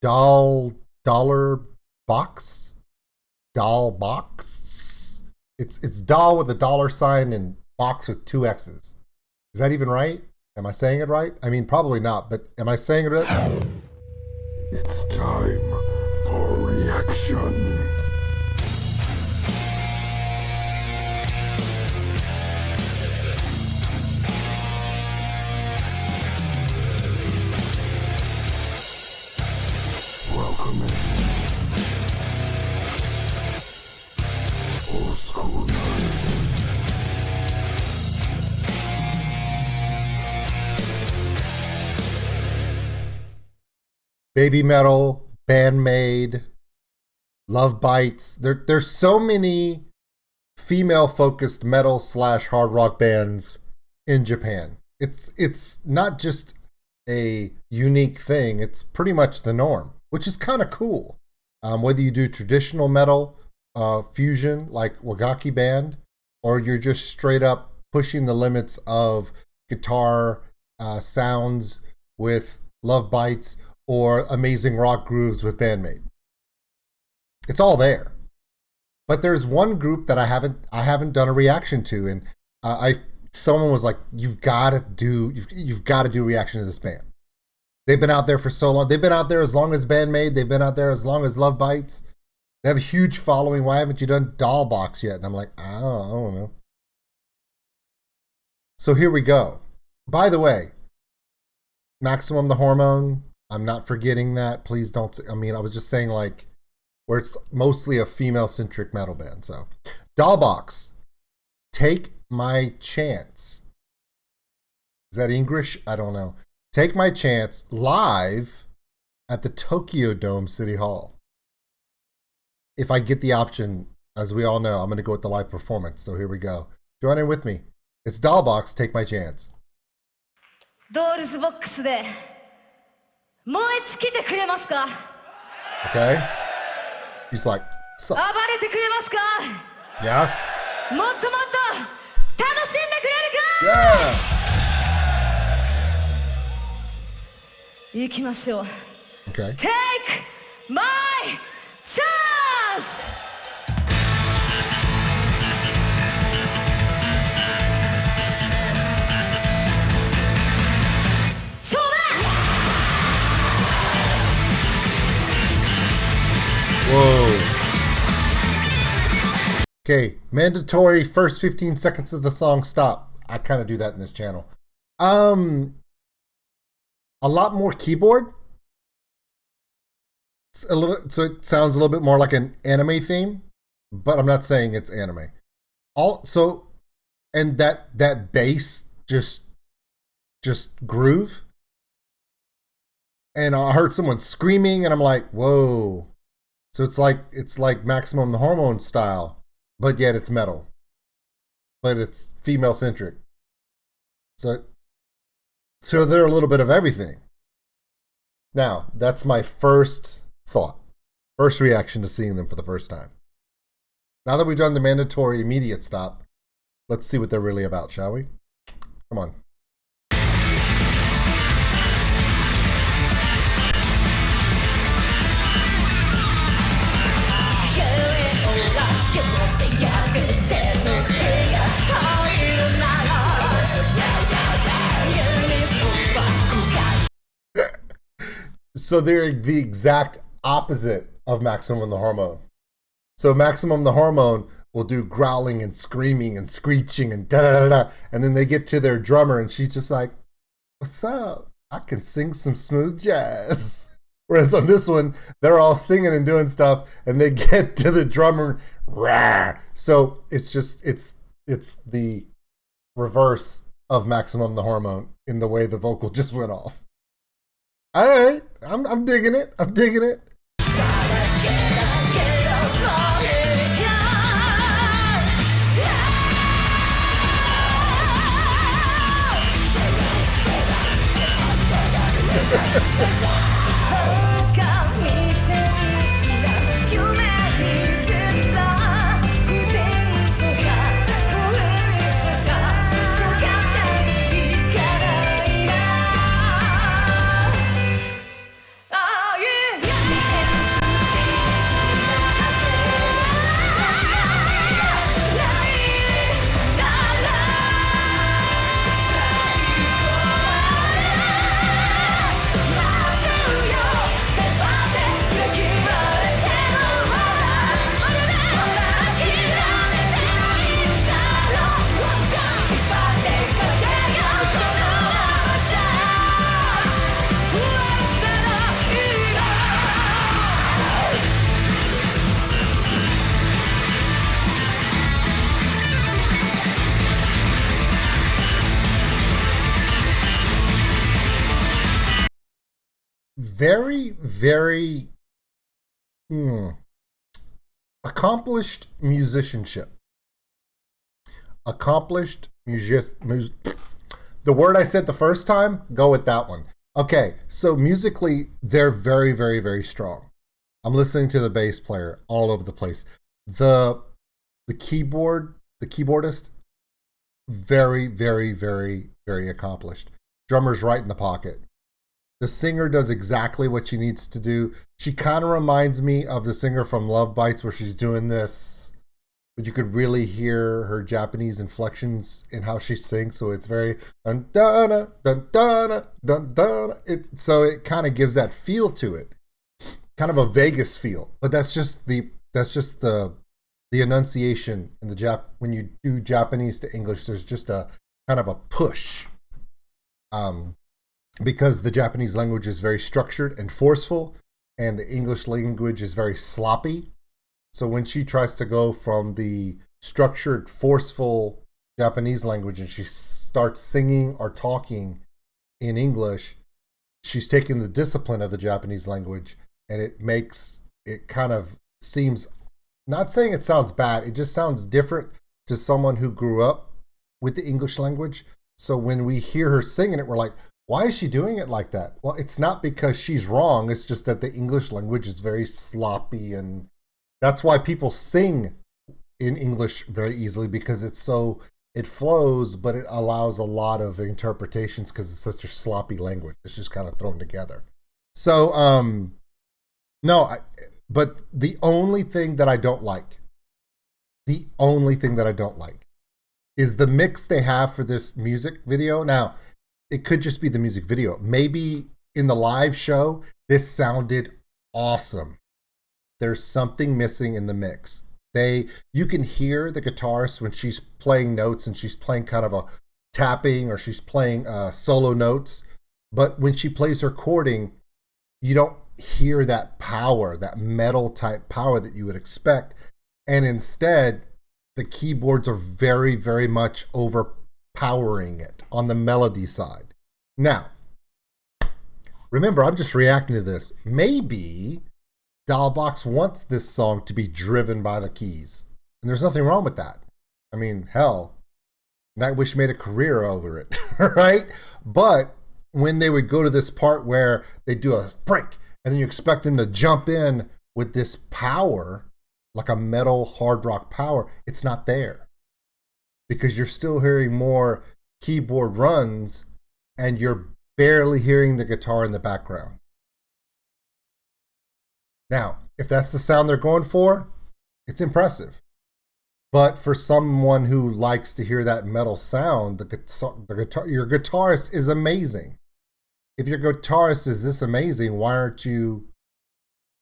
dollar box, doll box. It's doll with a dollar sign and box with 2 X's. Is that even right? Am I saying it right? I mean, probably not, but am I saying it right? It's time for reaction. Welcome in. Old School Nerd. Baby Metal, Bandmade, Love Bites. There's so many female-focused metal / hard rock bands in Japan. It's not just a unique thing. It's pretty much the norm, which is kind of cool. Whether you do traditional metal fusion like Wagaki Band, or you're just straight up pushing the limits of guitar sounds with Love Bites, or amazing rock grooves with Bandmade. It's all there. But there's one group that I haven't done a reaction to, and someone was like, you've got to do a reaction to this band. They've been out there for so long. They've been out there as long as Bandmade. They've been out there as long as Love Bites. They have a huge following. Why haven't you done Doll Box yet? And I'm like, I don't know. So here we go. By the way, Maximum the Hormone, I'm not forgetting that. Please don't. I mean, I was just saying like where it's mostly a female-centric metal band. So, Dollbox, Take My Chance. Is that English? I don't know. Take My Chance live at the Tokyo Dome City Hall. If I get the option, as we all know, I'm going to go with the live performance. So here we go. Join in with me. It's Dollbox, Take My Chance. OldSkuleNerd で燃え尽きてくれますか? Okay. He's like, 暴れてくれますか? Yeah. もっともっと楽しんでくれるか? Yeah. 行きましょう. Okay. Take my chance! Whoa. Okay, mandatory first 15 seconds of the song stop. I kind of do that in this channel. A lot more keyboard. So it sounds a little bit more like an anime theme, but I'm not saying it's anime. Also, and that bass just groove. And I heard someone screaming, and I'm like, whoa. So it's like Maximum the Hormone style, but yet it's metal. But it's female centric. So they're a little bit of everything. Now, that's my first thought. First reaction to seeing them for the first time. Now that we've done the mandatory immediate stop, let's see what they're really about, shall we? Come on. So they're the exact opposite of Maximum the Hormone. So Maximum the Hormone will do growling and screaming and screeching and da-da-da-da. And then they get to their drummer and she's just like, what's up? I can sing some smooth jazz. Whereas on this one, they're all singing and doing stuff and they get to the drummer, rah. So it's the reverse of Maximum the Hormone in the way the vocal just went off. All right, I'm digging it. I'm digging it. very accomplished musicianship. Accomplished the word I said the first time, go with that one. Okay, so musically, they're very, very, very strong. I'm listening to the bass player all over the place. The keyboardist, very, very, very, very accomplished. Drummer's right in the pocket. The singer does exactly what she needs to do. She kind of reminds me of the singer from Love Bites, where she's doing this, but you could really hear her Japanese inflections in how she sings. So it's very dun dun dun dun dun dun. So it kind of gives that feel to it, kind of a Vegas feel. But that's just the enunciation in the when you do Japanese to English. There's just a kind of a push. Because the Japanese language is very structured and forceful, and the English language is very sloppy. So when she tries to go from the structured, forceful Japanese language and she starts singing or talking in English, she's taking the discipline of the Japanese language, and it kind of seems, not saying it sounds bad, it just sounds different to someone who grew up with the English language. So when we hear her singing it, we're like, why is she doing it like that? Well, it's not because she's wrong. It's just that the English language is very sloppy, and that's why people sing in English very easily, because it flows, but it allows a lot of interpretations because it's such a sloppy language. It's just kind of thrown together. So, but the only thing that I don't like is the mix they have for this music video. Now, it could just be the music video. Maybe in the live show, this sounded awesome. There's something missing in the mix. You can hear the guitarist when she's playing notes and she's playing kind of a tapping, or she's playing solo notes. But when she plays her chording, you don't hear that power, that metal type power that you would expect. And instead, the keyboards are very, very much overpowering it on the melody side. Now, remember, I'm just reacting to this. Maybe boxx wants this song to be driven by the keys. And there's nothing wrong with that. I mean, hell, Nightwish made a career over it, right? But when they would go to this part where they do a break, and then you expect them to jump in with this power, like a metal hard rock power, it's not there. Because you're still hearing more keyboard runs, and you're barely hearing the guitar in the background. Now, if that's the sound they're going for, it's impressive. But for someone who likes to hear that metal sound, your guitarist is amazing. If your guitarist is this amazing, why aren't you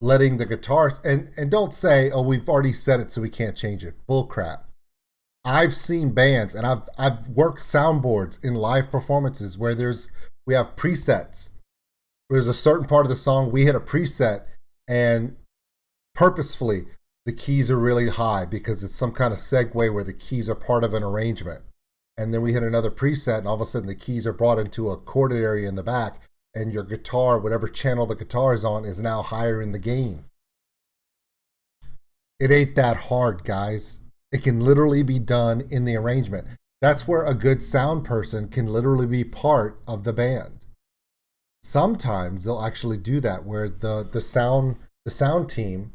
letting the guitarist, and don't say, oh, we've already said it so we can't change it. Bull crap. I've seen bands, and I've worked soundboards in live performances where we have presets. There's a certain part of the song, we hit a preset, and purposefully the keys are really high because it's some kind of segue where the keys are part of an arrangement. And then we hit another preset, and all of a sudden the keys are brought into a chorded area in the back, and your guitar, whatever channel the guitar is on, is now higher in the gain. It ain't that hard, guys. It can literally be done in the arrangement. That's where a good sound person can literally be part of the band. Sometimes they'll actually do that, where the sound team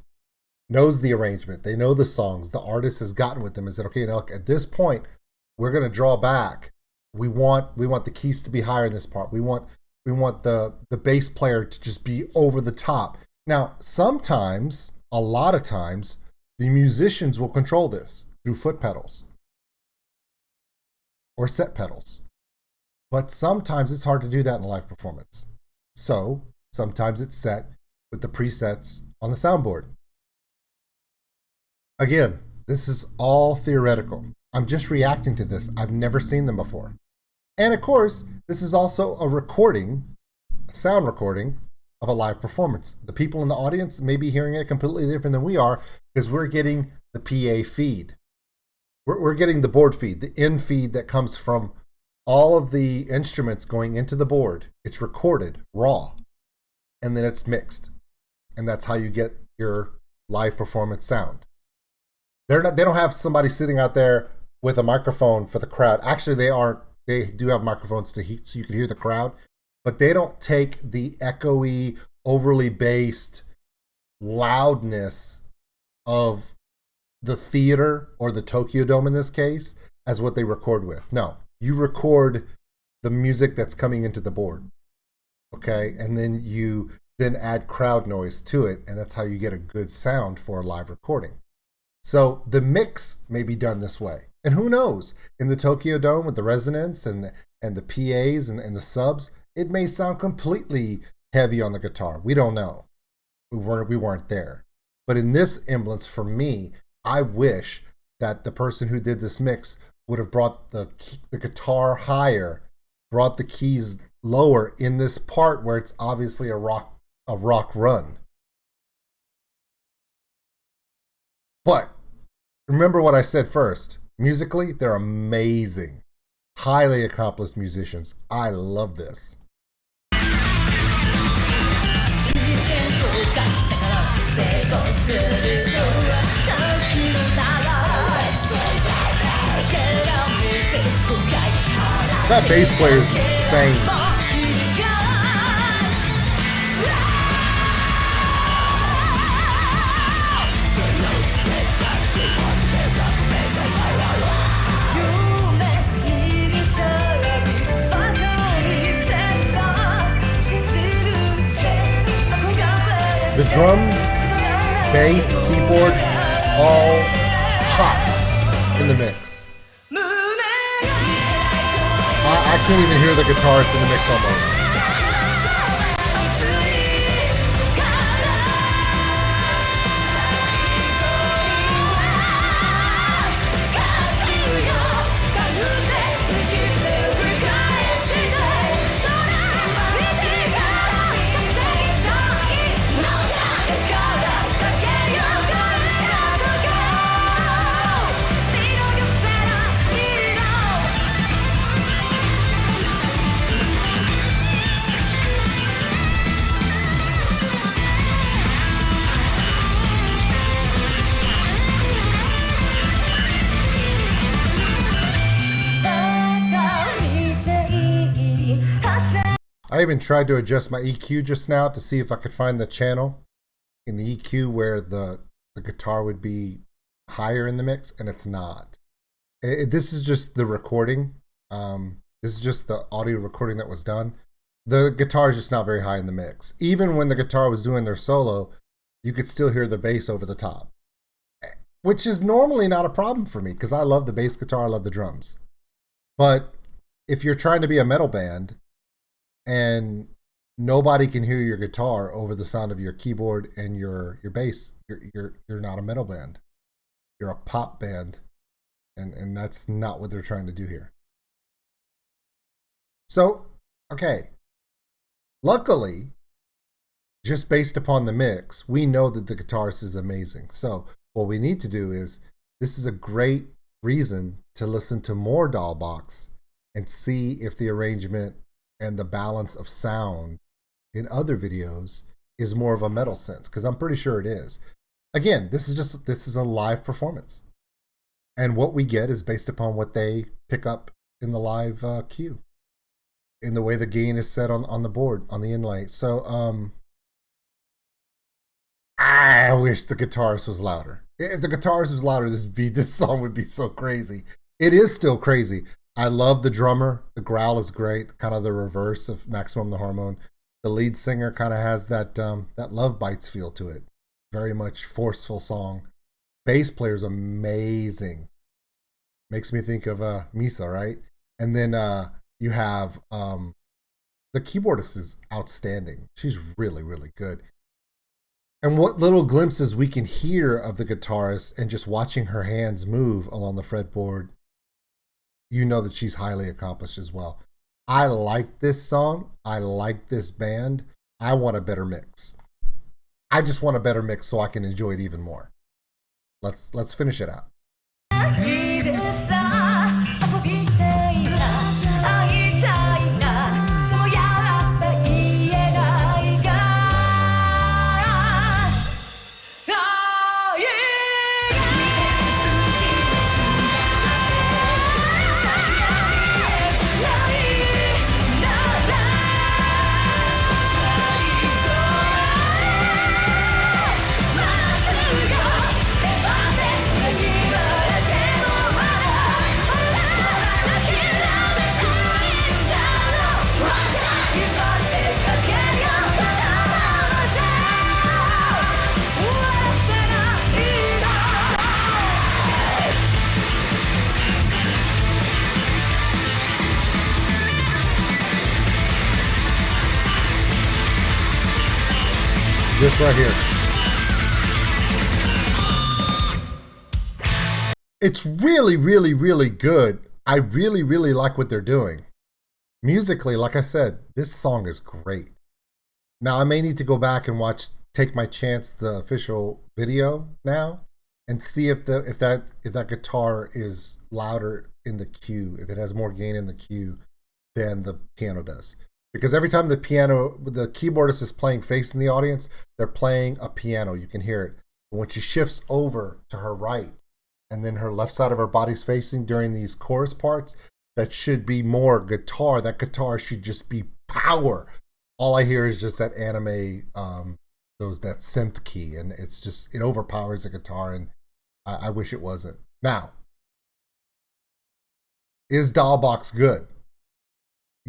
knows the arrangement. They know the songs. The artist has gotten with them and said, okay, now look, at this point, we're going to draw back. We want the keys to be higher in this part. We want the bass player to just be over the top. Now, sometimes, a lot of times, the musicians will control this through foot pedals or set pedals. But sometimes it's hard to do that in a live performance. So sometimes it's set with the presets on the soundboard. Again, this is all theoretical. I'm just reacting to this. I've never seen them before. And of course, this is also a sound recording of a live performance. The people in the audience may be hearing it completely different than we are, because we're getting the PA feed. We're getting the board feed, the in feed that comes from all of the instruments going into the board. It's recorded raw, and then it's mixed. and that's how you get your live performance sound. They don't have somebody sitting out there with a microphone for the crowd. Actually, they do have microphones so you can hear the crowd, but they don't take the echoey, overly bassed loudness of the theater or the Tokyo Dome in this case as what they record with. No, you record the music that's coming into the board. Okay, and then you add crowd noise to it, and that's how you get a good sound for a live recording. So the mix may be done this way. And who knows, in the Tokyo Dome with the resonance and the PAs and the subs, it may sound completely heavy on the guitar. We don't know. We weren't there. But in this instance, for me, I wish that the person who did this mix would have brought the guitar higher, brought the keys lower in this part where it's obviously a rock run. But remember what I said first. Musically, they're amazing. Highly accomplished musicians. I love this. That bass player is insane. The drums, bass, keyboards, all hot in the mix. I can't even hear the guitarist in the mix almost. I even tried to adjust my EQ just now to see if I could find the channel in the EQ where the guitar would be higher in the mix, and it's not. This is just the recording. This is just the audio recording that was done. The guitar is just not very high in the mix. Even when the guitar was doing their solo, you could still hear the bass over the top, which is normally not a problem for me because I love the bass guitar, I love the drums. But if you're trying to be a metal band and nobody can hear your guitar over the sound of your keyboard and your bass, you're not a metal band. You're a pop band, and that's not what they're trying to do here. So, okay. Luckily, just based upon the mix, we know that the guitarist is amazing. So what we need to do is, this is a great reason to listen to more boxx and see if the arrangement and the balance of sound in other videos is more of a metal sense, because I'm pretty sure it is. Again, this is a live performance, and what we get is based upon what they pick up in the live cue, in the way the gain is set on the board, on the inlay. So I wish the guitarist was louder. If the guitarist was louder, this song would be so crazy. It is still crazy. I love the drummer. The growl is great, kind of the reverse of Maximum the Hormone. The lead singer kind of has that Love Bites feel to it. Very much forceful song. Bass player's amazing. Makes me think of Misa, right? And then you have the keyboardist is outstanding. She's really, really good. And what little glimpses we can hear of the guitarist and just watching her hands move along the fretboard, you know that she's highly accomplished as well. I like this song. I like this band. I want a better mix. I just want a better mix so I can enjoy it even more. Let's finish it out. This right here. It's really, really, really good. I really, really like what they're doing. Musically, like I said, this song is great. Now, I may need to go back and watch Take My Chance, the official video now, and see if that guitar is louder in the cue, if it has more gain in the cue than the piano does. Because every time the keyboardist is playing facing the audience, they're playing a piano. You can hear it. But when she shifts over to her right, and then her left side of her body's facing during these chorus parts, that should be more guitar. That guitar should just be power. All I hear is just that anime, that synth key, and it overpowers the guitar, and I wish it wasn't. Now, is boxx good?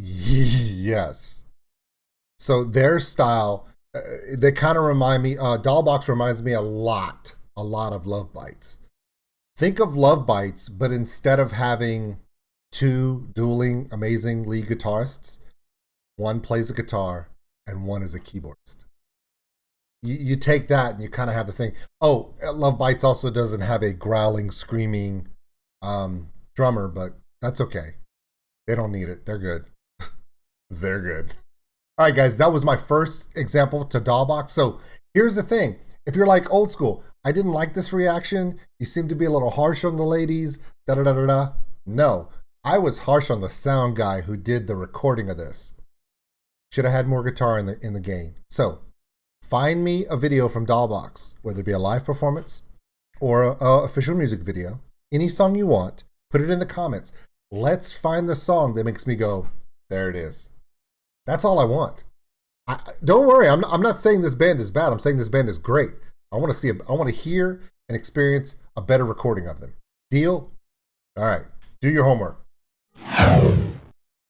Yes. So their style, they kind of remind me, boxx reminds me a lot of Love Bites. Think of Love Bites, but instead of having two dueling amazing lead guitarists, one plays a guitar and one is a keyboardist. You take that and you kind of have the thing. Oh, Love Bites also doesn't have a growling, screaming drummer, but that's okay. They don't need it. They're good. They're good. All right, guys, that was my first example to boxx. So here's the thing. If you're like Old School, I didn't like this reaction. You seem to be a little harsh on the ladies. Da-da-da-da-da. No, I was harsh on the sound guy who did the recording of this. Should have had more guitar in the gain. So find me a video from boxx, whether it be a live performance or a official music video. Any song you want, put it in the comments. Let's find the song that makes me go, there it is. That's all I want. Don't worry, I'm not saying this band is bad. I'm saying this band is great. I want to hear and experience a better recording of them. Deal? All right, do your homework.